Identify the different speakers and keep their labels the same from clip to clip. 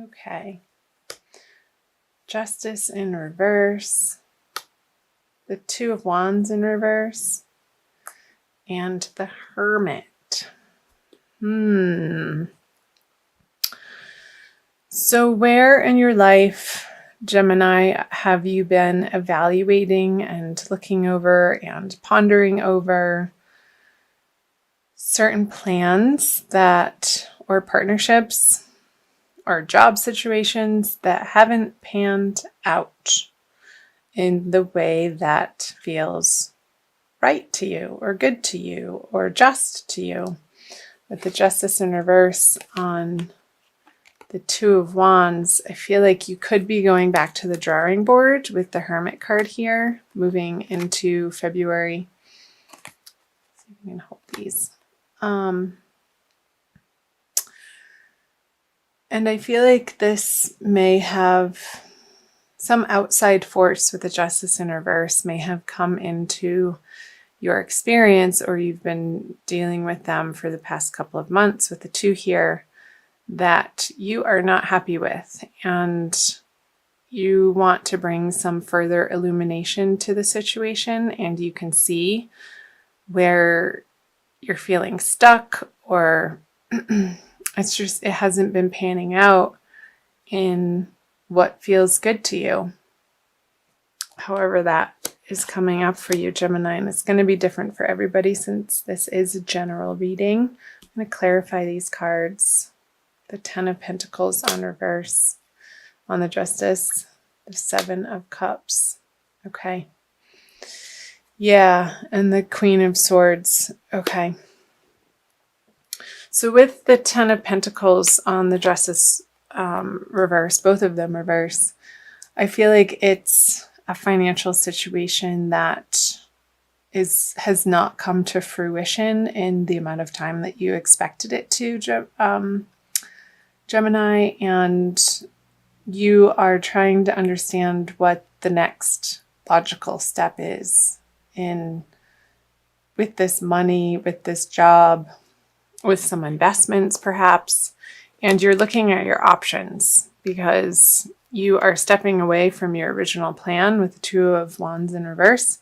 Speaker 1: Okay. Justice in reverse, the Two of Wands in reverse, and the Hermit. So where in your life, Gemini, have you been evaluating and looking over and pondering over certain plans that, or partnerships, or job situations that haven't panned out in the way that feels right to you or good to you or just to you? With the Justice in reverse on the Two of Wands, I feel like you could be going back to the drawing board with the Hermit card here, moving into February. Let's see if we can hold these. And I feel like this may have some outside force with the Justice in reverse may have come into your experience, or you've been dealing with them for the past couple of months with the two here, that you are not happy with, and you want to bring some further illumination to the situation, and you can see where you're feeling stuck, or it's just, it hasn't been panning out in what feels good to you. However that is coming up for you, Gemini, and it's going to be different for everybody since this is a general reading. I'm going to clarify these cards. The Ten of Pentacles on reverse on the Justice, the Seven of Cups. Okay. Yeah, and the Queen of Swords. Okay. So with the Ten of Pentacles on the Justice reverse, both of them reverse, I feel like it's a financial situation that has not come to fruition in the amount of time that you expected it to, Gemini, and you are trying to understand what the next logical step is with this money, with this job, with some investments perhaps, and you're looking at your options because you are stepping away from your original plan with the Two of Wands in reverse,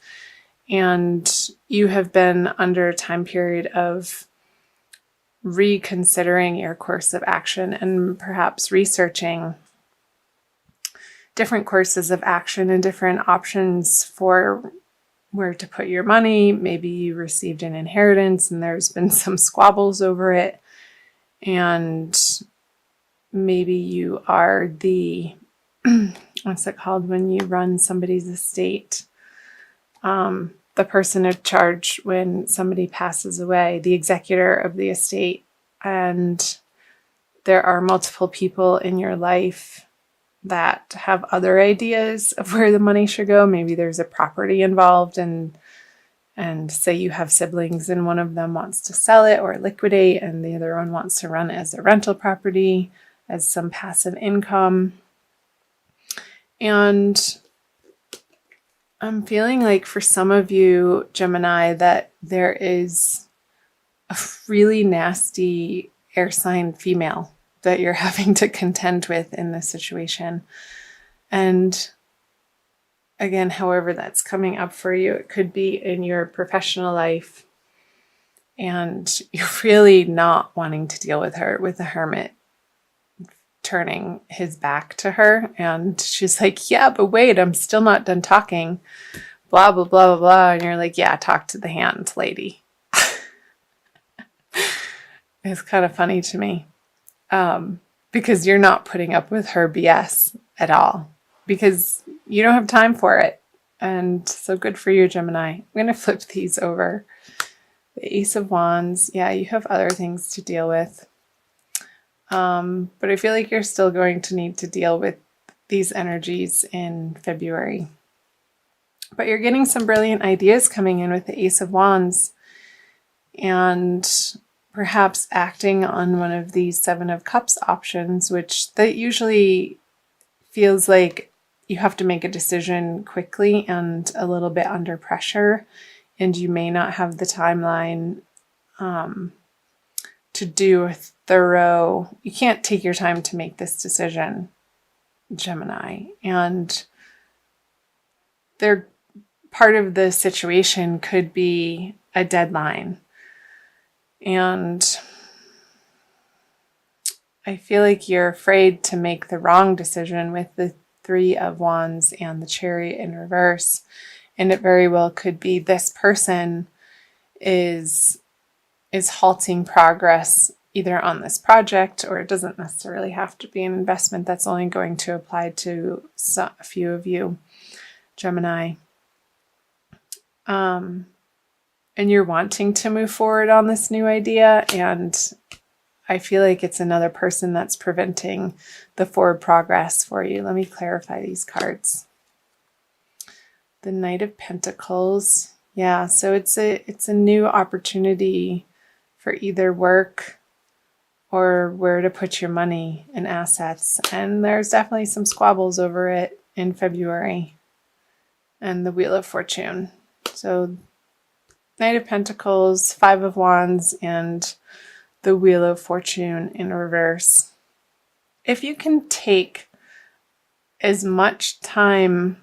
Speaker 1: and you have been under a time period of reconsidering your course of action and perhaps researching different courses of action and different options for where to put your money. Maybe you received an inheritance and there's been some squabbles over it, and maybe you are the what's it called when you run somebody's estate, the person in charge when somebody passes away, the executor of the estate, and there are multiple people in your life that have other ideas of where the money should go. Maybe there's a property involved, and say you have siblings and one of them wants to sell it or liquidate, and the other one wants to run it as a rental property, as some passive income. And I'm feeling like for some of you, Gemini, that there is a really nasty air sign female that you're having to contend with in this situation. And again, however that's coming up for you, it could be in your professional life, and you're really not wanting to deal with her, with the Hermit turning his back to her, and she's like, yeah, but wait, I'm still not done talking, blah blah blah blah blah, and you're like, yeah, talk to the hand, lady. It's kind of funny to me, because you're not putting up with her BS at all, because you don't have time for it. And so good for you, Gemini. I'm going to flip these over. The Ace of Wands, yeah, you have other things to deal with. But I feel like you're still going to need to deal with these energies in February. But you're getting some brilliant ideas coming in with the Ace of Wands, and perhaps acting on one of these Seven of Cups options, which that usually feels like you have to make a decision quickly and a little bit under pressure, and you may not have the timeline to do a thorough, you can't take your time to make this decision, Gemini. And part of the situation could be a deadline. And I feel like you're afraid to make the wrong decision with the Three of Wands and the Chariot in reverse. And it very well could be this person is halting progress either on this project, or it doesn't necessarily have to be an investment. That's only going to apply to a few of you, Gemini. And you're wanting to move forward on this new idea, and I feel like it's another person that's preventing the forward progress for you. Let me clarify these cards. The Knight of Pentacles. Yeah, so it's a new opportunity for either work or where to put your money and assets. And there's definitely some squabbles over it in February. And the Wheel of Fortune. So Knight of Pentacles, Five of Wands, and the Wheel of Fortune in reverse. If you can take as much time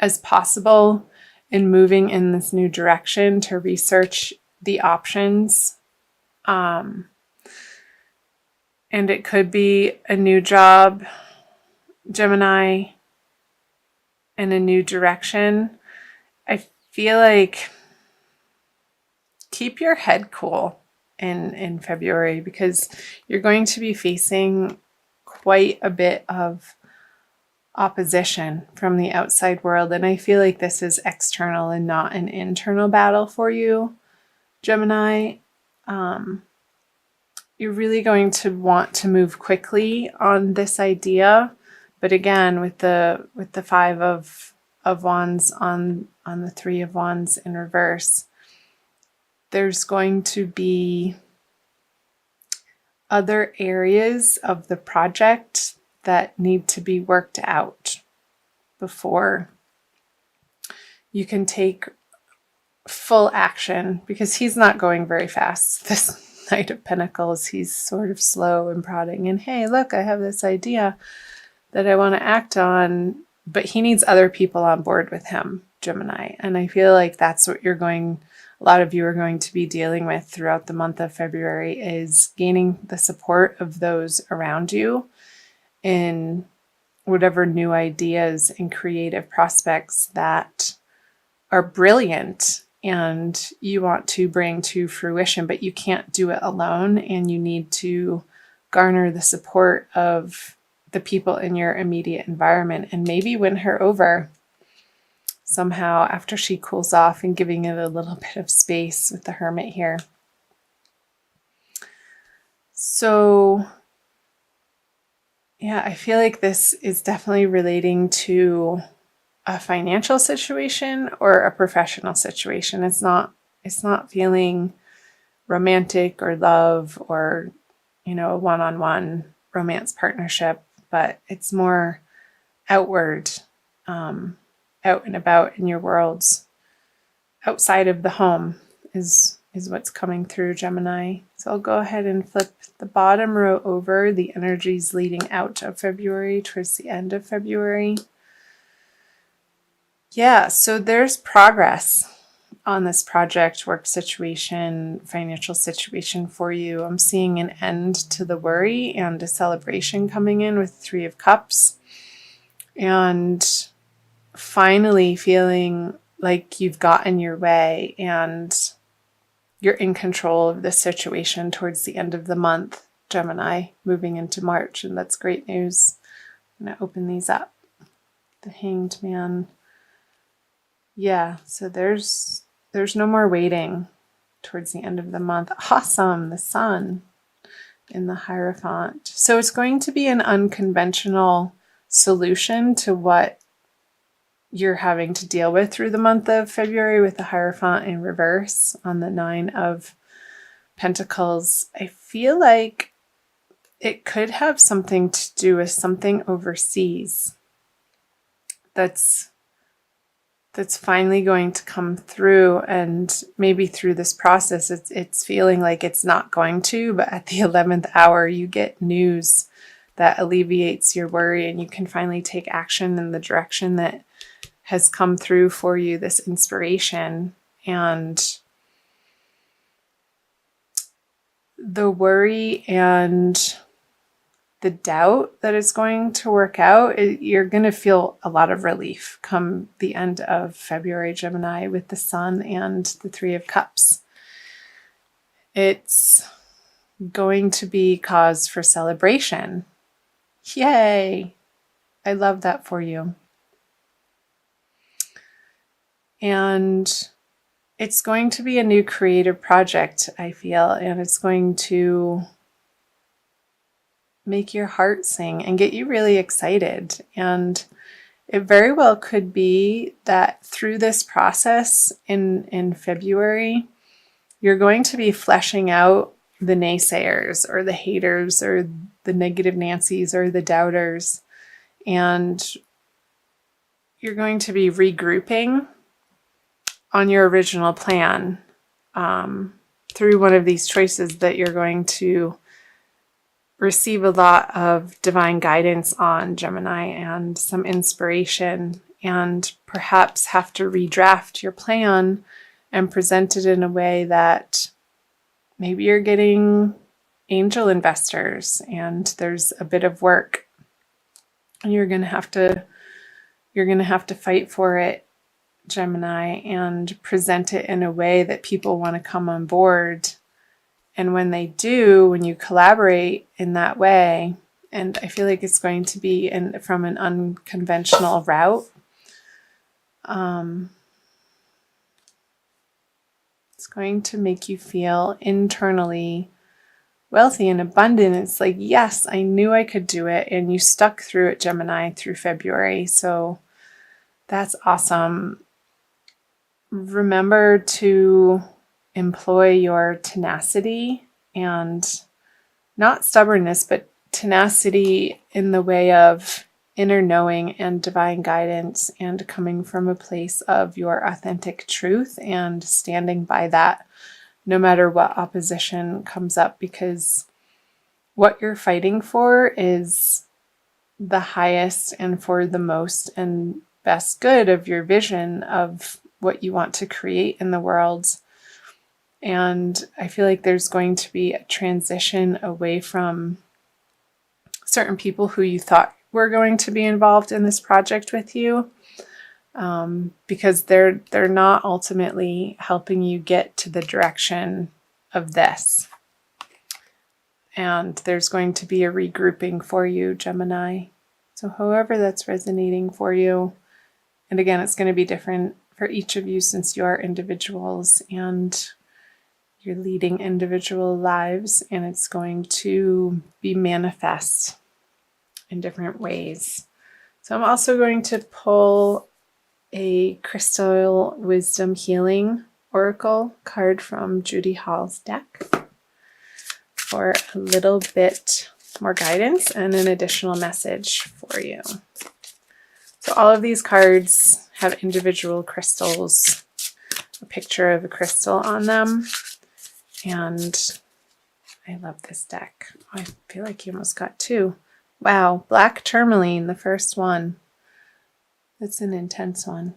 Speaker 1: as possible in moving in this new direction to research the options, and it could be a new job, Gemini, and a new direction. I feel like keep your head cool in February, because you're going to be facing quite a bit of opposition from the outside world. And I feel like this is external and not an internal battle for you, Gemini. You're really going to want to move quickly on this idea. But again, with the Five of Wands on the Three of Wands in reverse, there's going to be other areas of the project that need to be worked out before you can take full action, because he's not going very fast. This Knight of Pentacles, he's sort of slow and prodding, and hey, look, I have this idea that I want to act on, but he needs other people on board with him, Gemini. And I feel like that's what a lot of you are going to be dealing with throughout the month of February, is gaining the support of those around you in whatever new ideas and creative prospects that are brilliant and you want to bring to fruition, but you can't do it alone, and you need to garner the support of the people in your immediate environment and maybe win her over somehow after she cools off, and giving it a little bit of space with the Hermit here. So yeah, I feel like this is definitely relating to a financial situation or a professional situation. It's not feeling romantic or love or, a one-on-one romance partnership, but it's more outward, out and about in your worlds. Outside of the home is what's coming through, Gemini. So I'll go ahead and flip the bottom row over, the energies leading out of February towards the end of February. Yeah, so there's progress on this project, work situation, financial situation for you. I'm seeing an end to the worry and a celebration coming in with Three of Cups. And finally feeling like you've gotten your way and you're in control of this situation towards the end of the month, Gemini, moving into March. And that's great news. I'm going to open these up. The Hanged Man. Yeah, so there's no more waiting towards the end of the month. Awesome, the Sun in the Hierophant. So it's going to be an unconventional solution to what you're having to deal with through the month of February, with the Hierophant in reverse on the Nine of Pentacles. I feel like it could have something to do with something overseas that's that's finally going to come through, and maybe through this process it's feeling like it's not going to, but at the 11th hour you get news that alleviates your worry, and you can finally take action in the direction that has come through for you, this inspiration. And the worry and the doubt that it's going to work out, you're going to feel a lot of relief come the end of February, Gemini, with the Sun and the Three of Cups. It's going to be cause for celebration. Yay! I love that for you. And it's going to be a new creative project, I feel, and it's going to make your heart sing and get you really excited. And it very well could be that through this process in February, you're going to be fleshing out the naysayers or the haters or the negative Nancys or the doubters. And you're going to be regrouping on your original plan through one of these choices that you're going to receive a lot of divine guidance on, Gemini, and some inspiration, and perhaps have to redraft your plan and present it in a way that maybe you're getting angel investors and there's a bit of work and you're going to have to fight for it, Gemini, and present it in a way that people want to come on board. And when they do, when you collaborate in that way, and I feel like it's going to be from an unconventional route, it's going to make you feel internally wealthy and abundant. It's like, yes, I knew I could do it. And you stuck through it, Gemini, through February. So that's awesome. Remember to employ your tenacity, and not stubbornness, but tenacity in the way of inner knowing and divine guidance, and coming from a place of your authentic truth and standing by that no matter what opposition comes up, because what you're fighting for is the highest and for the most and best good of your vision of what you want to create in the world. And I feel like there's going to be a transition away from certain people who you thought were going to be involved in this project with you, because they're not ultimately helping you get to the direction of this. And there's going to be a regrouping for you, Gemini. So however that's resonating for you, and again, it's going to be different for each of you since you are individuals and you're leading individual lives, and it's going to be manifest in different ways. So I'm also going to pull a Crystal Wisdom Healing Oracle card from Judy Hall's deck for a little bit more guidance and an additional message for you. So all of these cards have individual crystals, a picture of a crystal on them. And I love this deck. Oh, I feel like you almost got two. Wow, black tourmaline, the first one. That's an intense one.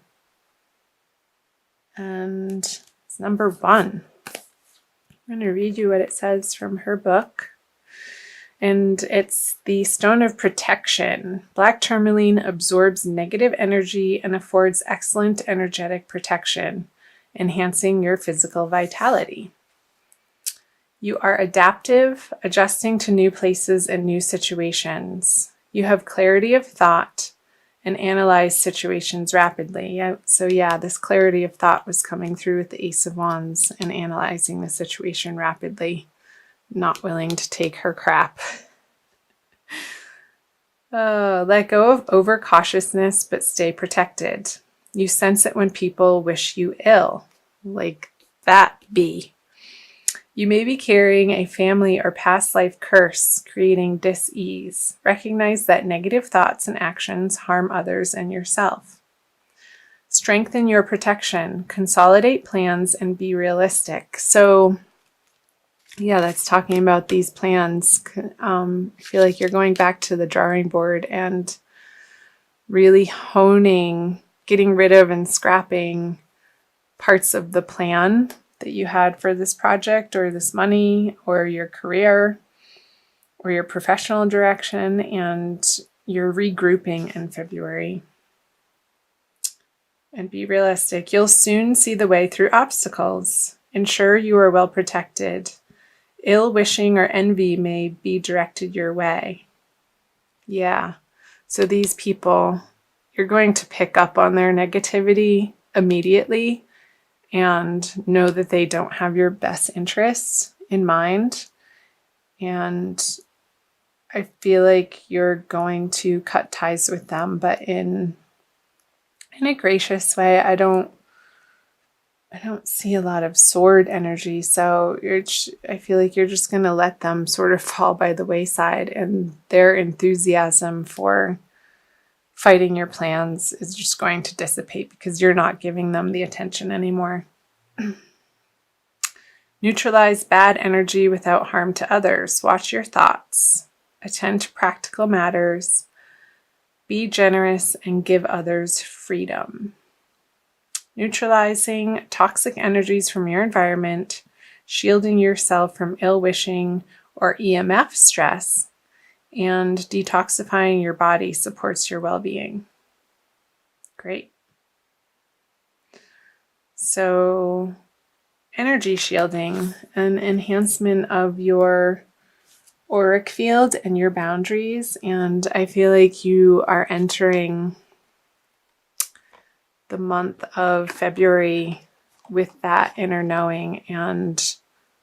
Speaker 1: And it's number 1. I'm going to read you what it says from her book. And it's the Stone of Protection. Black tourmaline absorbs negative energy and affords excellent energetic protection, enhancing your physical vitality. You are adaptive, adjusting to new places and new situations. You have clarity of thought and analyze situations rapidly. So this clarity of thought was coming through with the Ace of Wands and analyzing the situation rapidly, not willing to take her crap. Let go of overcautiousness, but stay protected. You sense it when people wish you ill. Like that bee. You may be carrying a family or past life curse, creating dis-ease. Recognize that negative thoughts and actions harm others and yourself. Strengthen your protection, consolidate plans, and be realistic. So yeah, that's talking about these plans. I feel like you're going back to the drawing board and really honing, getting rid of and scrapping parts of the plan that you had for this project or this money or your career or your professional direction, and you're regrouping in February. And be realistic. You'll soon see the way through obstacles. Ensure you are well protected. Ill wishing or envy may be directed your way. Yeah. So these people, you're going to pick up on their negativity immediately and know that they don't have your best interests in mind. And I feel like you're going to cut ties with them, but in a gracious way. I don't see a lot of sword energy, so I feel like you're just going to let them sort of fall by the wayside, and their enthusiasm for fighting your plans is just going to dissipate because you're not giving them the attention anymore. Neutralize bad energy without harm to others. Watch your thoughts. Attend to practical matters. Be generous and give others freedom. Neutralizing toxic energies from your environment, shielding yourself from ill-wishing or EMF stress, and detoxifying your body supports your well-being. Great. So, energy shielding, an enhancement of your auric field and your boundaries, and I feel like you are entering the month of February with that inner knowing, and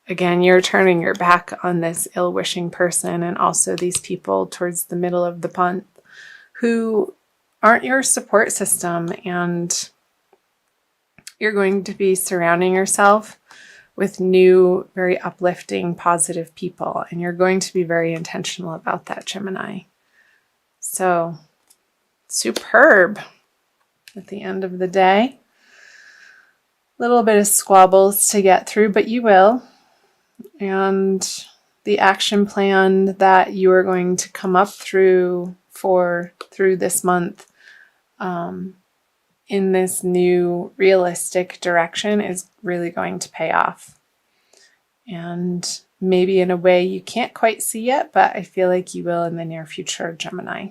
Speaker 1: again, you're turning your back on this ill-wishing person and also these people towards the middle of the month who aren't your support system, and you're going to be surrounding yourself with new, very uplifting, positive people. And you're going to be very intentional about that, Gemini. So, superb at the end of the day. A little bit of squabbles to get through, but you will. And the action plan that you are going to come up through this month in this new realistic direction is really going to pay off. And maybe in a way you can't quite see yet, but I feel like you will in the near future, Gemini.